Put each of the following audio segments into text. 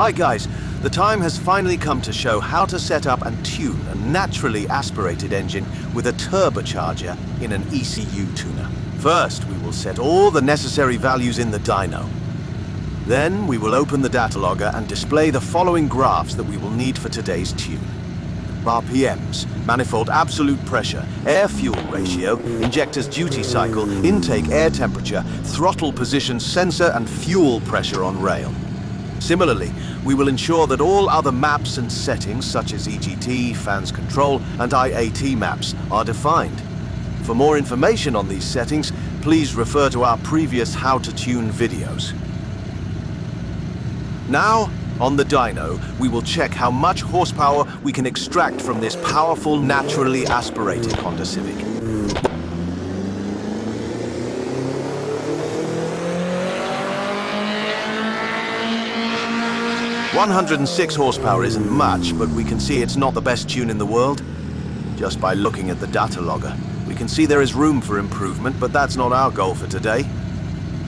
Hi guys, the time has finally come to show how to set up and tune a naturally aspirated engine with a turbocharger in an ECU tuner. First, we will set all the necessary values in the dyno. Then, we will open the data logger and display the following graphs that we will need for today's tune. RPMs, manifold absolute pressure, air-fuel ratio, injector's duty cycle, intake air temperature, throttle position sensor and fuel pressure on rail. Similarly, we will ensure that all other maps and settings such as EGT, fans control and IAT maps are defined. For more information on these settings, please refer to our previous How to Tune videos. Now, on the dyno, we will check how much horsepower we can extract from this powerful, naturally aspirated Honda Civic. 106 horsepower isn't much, but we can see it's not the best tune in the world. Just by looking at the data logger, we can see there is room for improvement, but that's not our goal for today.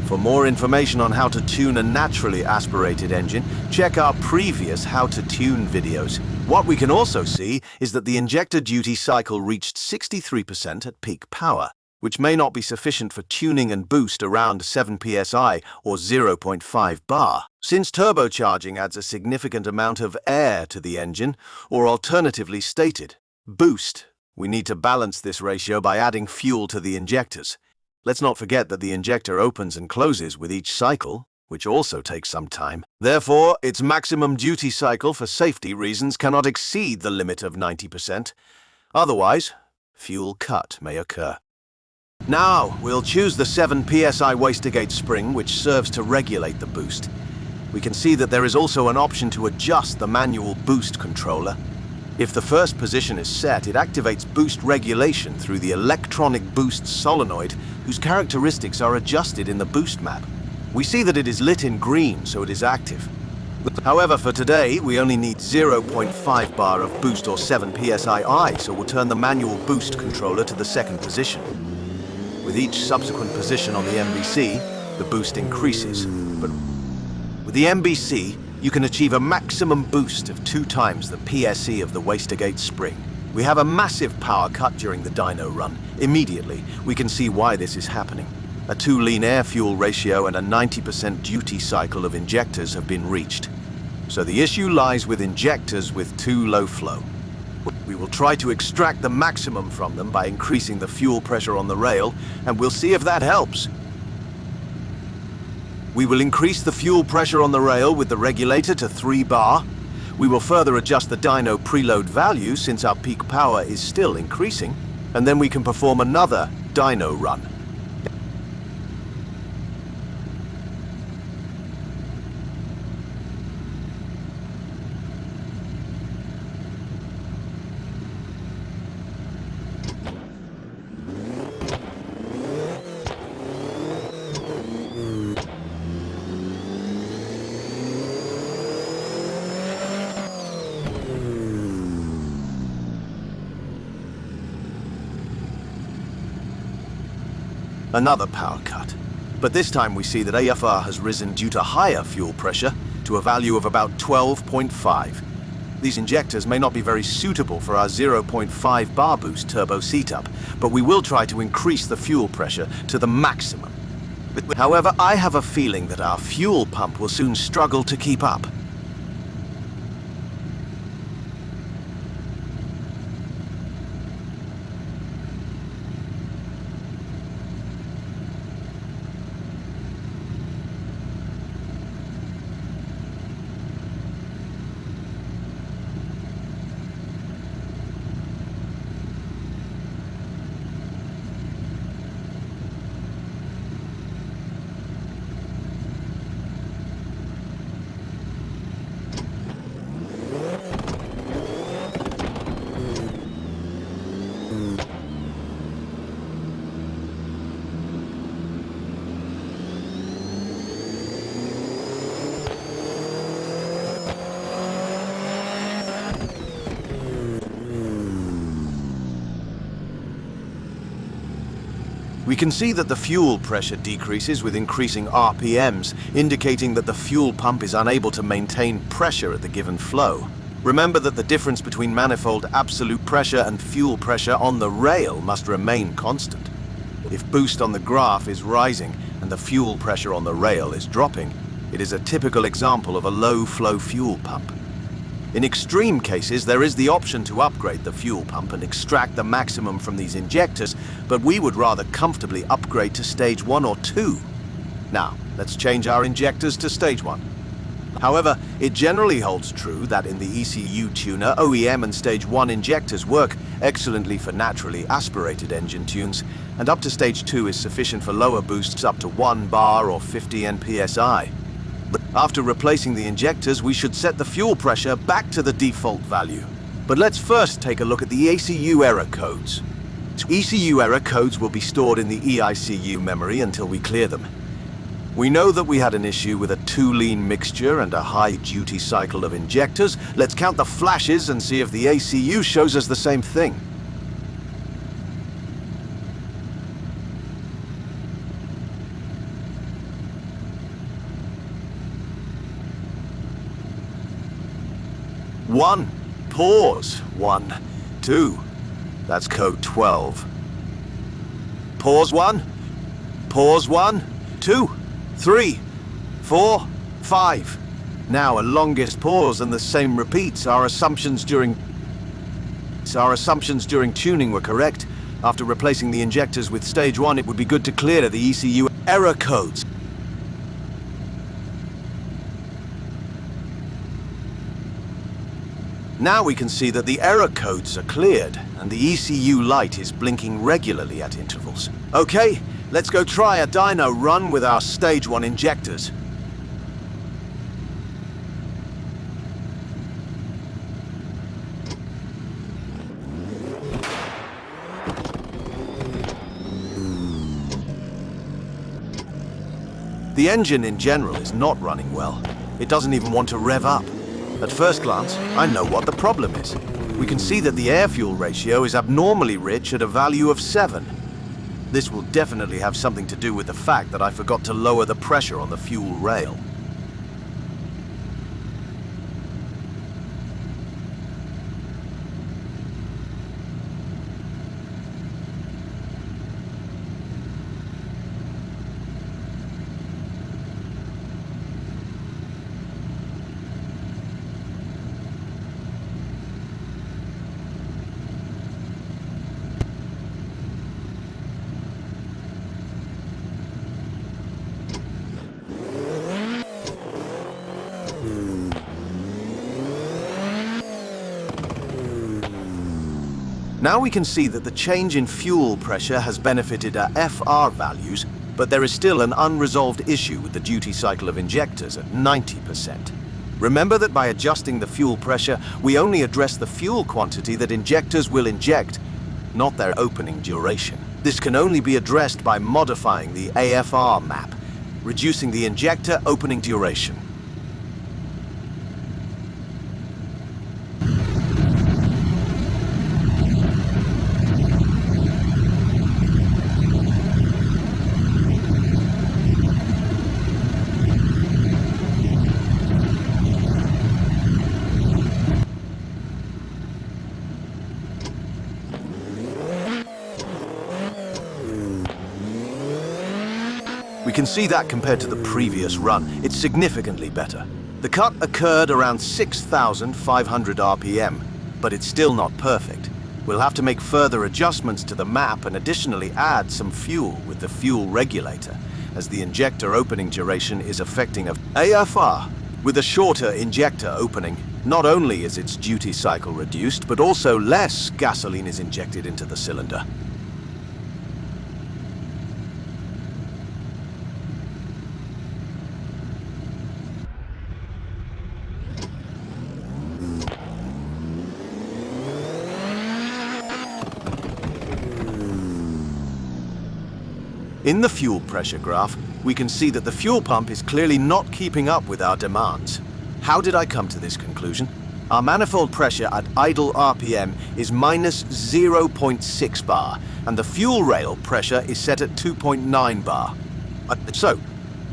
For more information on how to tune a naturally aspirated engine, check our previous How to Tune videos. What we can also see is that the injector duty cycle reached 63% at peak power, which may not be sufficient for tuning and boost around 7 psi or 0.5 bar. Since turbocharging adds a significant amount of air to the engine, or alternatively stated, boost, we need to balance this ratio by adding fuel to the injectors. Let's not forget that the injector opens and closes with each cycle, which also takes some time. Therefore, its maximum duty cycle for safety reasons cannot exceed the limit of 90%. Otherwise, fuel cut may occur. Now, we'll choose the 7 psi wastegate spring, which serves to regulate the boost. We can see that there is also an option to adjust the manual boost controller. If the first position is set, it activates boost regulation through the electronic boost solenoid, whose characteristics are adjusted in the boost map. We see that it is lit in green, so it is active. However, for today, we only need 0.5 bar of boost or 7 psi, so we'll turn the manual boost controller to the second position. With each subsequent position on the MBC, the boost increases, but with the MBC, you can achieve a maximum boost of 2 times the PSE of the wastegate spring. We have a massive power cut during the dyno run. Immediately, we can see why this is happening. A 2 lean air-fuel ratio and a 90% duty cycle of injectors have been reached. So the issue lies with injectors with too low flow. We will try to extract the maximum from them by increasing the fuel pressure on the rail, and we'll see if that helps. We will increase the fuel pressure on the rail with the regulator to 3 bar. We will further adjust the dyno preload value since our peak power is still increasing, and then we can perform another dyno run. Another power cut. But this time we see that AFR has risen due to higher fuel pressure to a value of about 12.5. These injectors may not be very suitable for our 0.5 bar boost turbo setup, but we will try to increase the fuel pressure to the maximum. However, I have a feeling that our fuel pump will soon struggle to keep up. We can see that the fuel pressure decreases with increasing RPMs, indicating that the fuel pump is unable to maintain pressure at the given flow. Remember that the difference between manifold absolute pressure and fuel pressure on the rail must remain constant. If boost on the graph is rising and the fuel pressure on the rail is dropping, it is a typical example of a low-flow fuel pump. In extreme cases, there is the option to upgrade the fuel pump and extract the maximum from these injectors, but we would rather comfortably upgrade to stage 1 or 2. Now, let's change our injectors to stage 1. However, it generally holds true that in the ECU Tuner, OEM and stage 1 injectors work excellently for naturally aspirated engine tunes, and up to stage 2 is sufficient for lower boosts up to 1 bar or 50 npsi. After replacing the injectors, we should set the fuel pressure back to the default value. But let's first take a look at the ECU error codes. ECU error codes will be stored in the ECU memory until we clear them. We know that we had an issue with a too lean mixture and a high duty cycle of injectors. Let's count the flashes and see if the ECU shows us the same thing. One. Pause. 1, 2. That's code 12. Pause 1. Pause 1, 2, 3, 4, 5. Now a longest pause and the same repeats. Our assumptions during tuning were correct. After replacing the injectors with stage 1, it would be good to clear the ECU error codes. Now we can see that the error codes are cleared, and the ECU light is blinking regularly at intervals. Okay, let's go try a dyno run with our stage 1 injectors. The engine in general is not running well. It doesn't even want to rev up. At first glance, I know what the problem is. We can see that the air-fuel ratio is abnormally rich at a value of 7. This will definitely have something to do with the fact that I forgot to lower the pressure on the fuel rail. Now we can see that the change in fuel pressure has benefited our FR values, but there is still an unresolved issue with the duty cycle of injectors at 90%. Remember that by adjusting the fuel pressure, we only address the fuel quantity that injectors will inject, not their opening duration. This can only be addressed by modifying the AFR map, reducing the injector opening duration. We can see that compared to the previous run, it's significantly better. The cut occurred around 6,500 RPM, but it's still not perfect. We'll have to make further adjustments to the map and additionally add some fuel with the fuel regulator, as the injector opening duration is affecting AFR. With a shorter injector opening, not only is its duty cycle reduced, but also less gasoline is injected into the cylinder. In the fuel pressure graph, we can see that the fuel pump is clearly not keeping up with our demands. How did I come to this conclusion? Our manifold pressure at idle RPM is minus 0.6 bar, and the fuel rail pressure is set at 2.9 bar. So,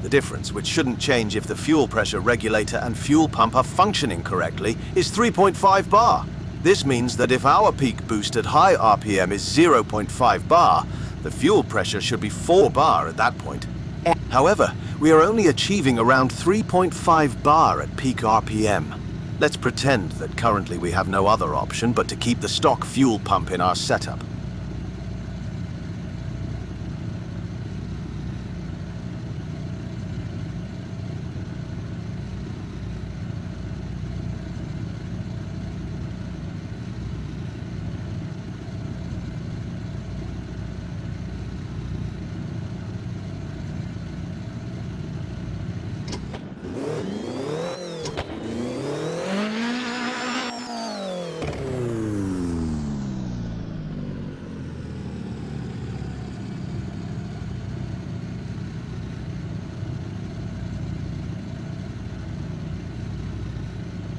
the difference, which shouldn't change if the fuel pressure regulator and fuel pump are functioning correctly, is 3.5 bar. This means that if our peak boost at high RPM is 0.5 bar, the fuel pressure should be 4 bar at that point. However, we are only achieving around 3.5 bar at peak RPM. Let's pretend that currently we have no other option but to keep the stock fuel pump in our setup.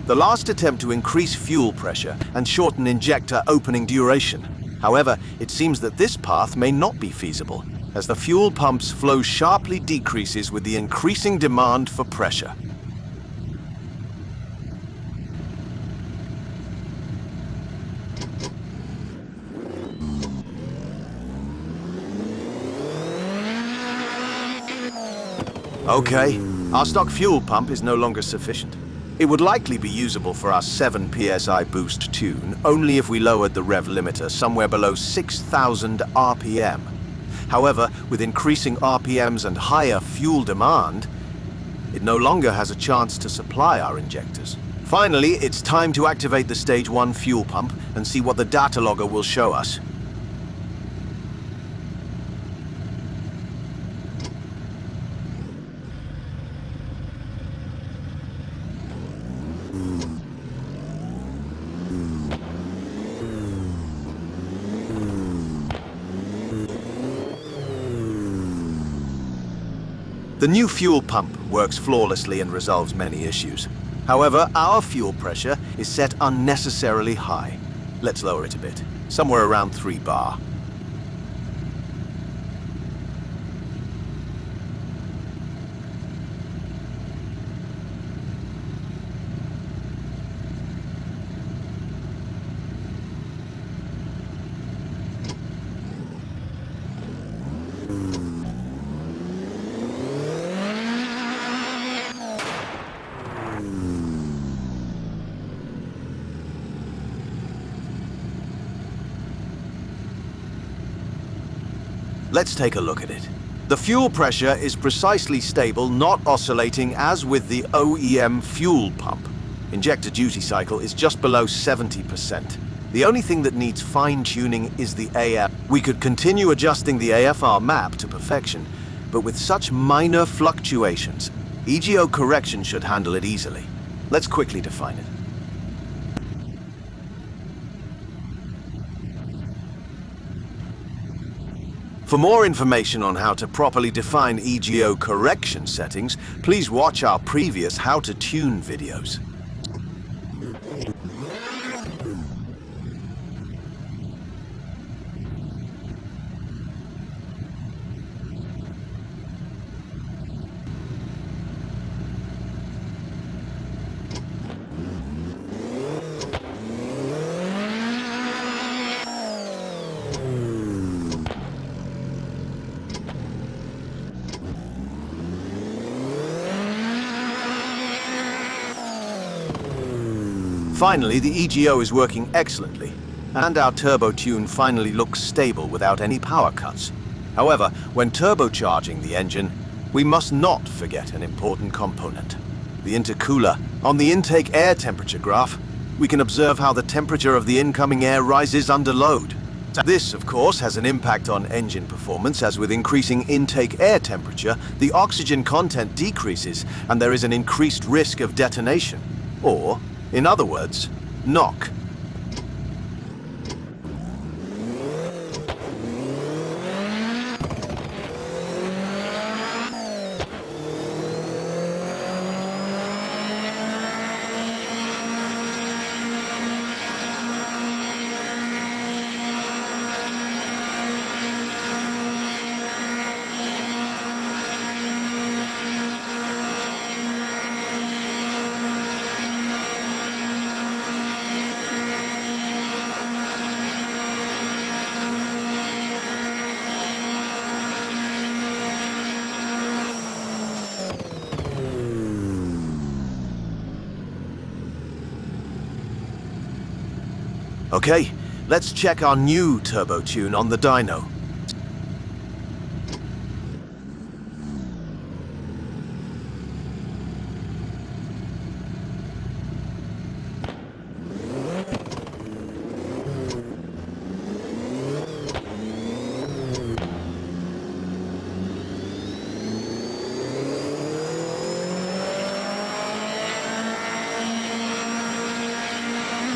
The last attempt to increase fuel pressure and shorten injector opening duration. However, it seems that this path may not be feasible, as the fuel pump's flow sharply decreases with the increasing demand for pressure. Okay, our stock fuel pump is no longer sufficient. It would likely be usable for our 7 psi boost tune only if we lowered the rev limiter somewhere below 6,000 RPM. However, with increasing RPMs and higher fuel demand, it no longer has a chance to supply our injectors. Finally, it's time to activate the Stage 1 fuel pump and see what the data logger will show us. The new fuel pump works flawlessly and resolves many issues. However, our fuel pressure is set unnecessarily high. Let's lower it a bit, somewhere around 3 bar. Let's take a look at it. The fuel pressure is precisely stable, not oscillating as with the OEM fuel pump. Injector duty cycle is just below 70%. The only thing that needs fine-tuning is the AF. We could continue adjusting the AFR map to perfection, but with such minor fluctuations, ECU correction should handle it easily. Let's quickly define it. For more information on how to properly define ECU correction settings, please watch our previous How to Tune videos. Finally, the ECU is working excellently, and our turbo tune finally looks stable without any power cuts. However, when turbocharging the engine, we must not forget an important component: the intercooler. On the intake air temperature graph, we can observe how the temperature of the incoming air rises under load. This, of course, has an impact on engine performance, as with increasing intake air temperature, the oxygen content decreases and there is an increased risk of detonation. Or, in other words, knock. Okay, let's check our new turbo tune on the dyno.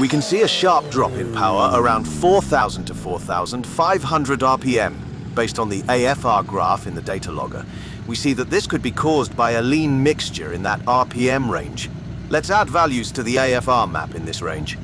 We can see a sharp drop in power around 4,000 to 4,500 RPM. Based on the AFR graph in the data logger, we see that this could be caused by a lean mixture in that RPM range. Let's add values to the AFR map in this range.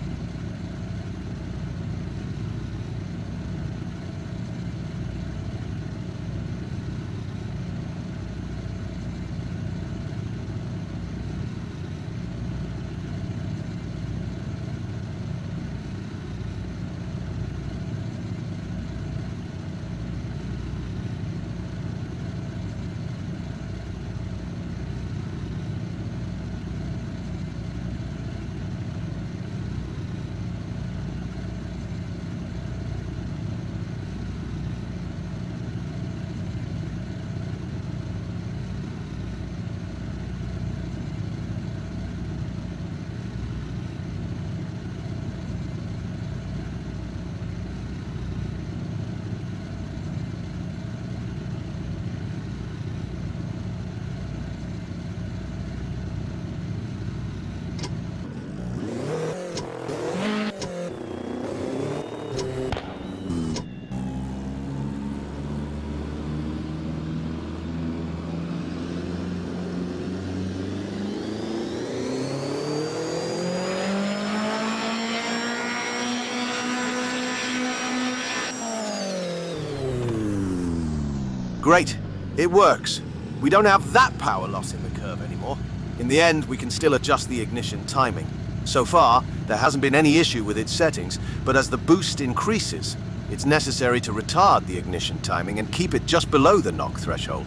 Great, it works. We don't have that power loss in the curve anymore. In the end, we can still adjust the ignition timing. So far, there hasn't been any issue with its settings, but as the boost increases, it's necessary to retard the ignition timing and keep it just below the knock threshold.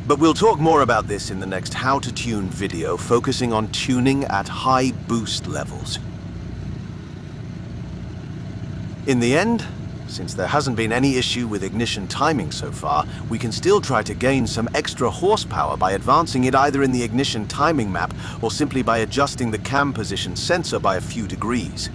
But we'll talk more about this in the next How to Tune video, focusing on tuning at high boost levels. In the end, since there hasn't been any issue with ignition timing so far, we can still try to gain some extra horsepower by advancing it either in the ignition timing map or simply by adjusting the cam position sensor by a few degrees.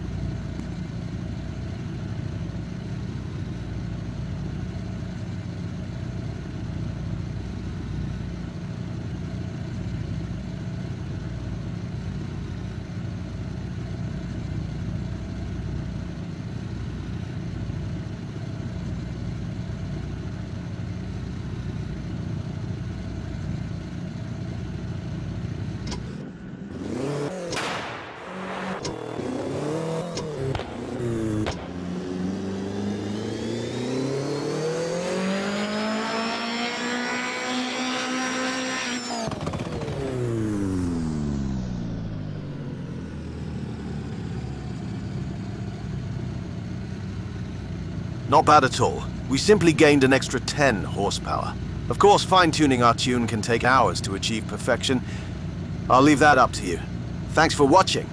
Not bad at all. We simply gained an extra 10 horsepower. Of course, fine-tuning our tune can take hours to achieve perfection. I'll leave that up to you. Thanks for watching.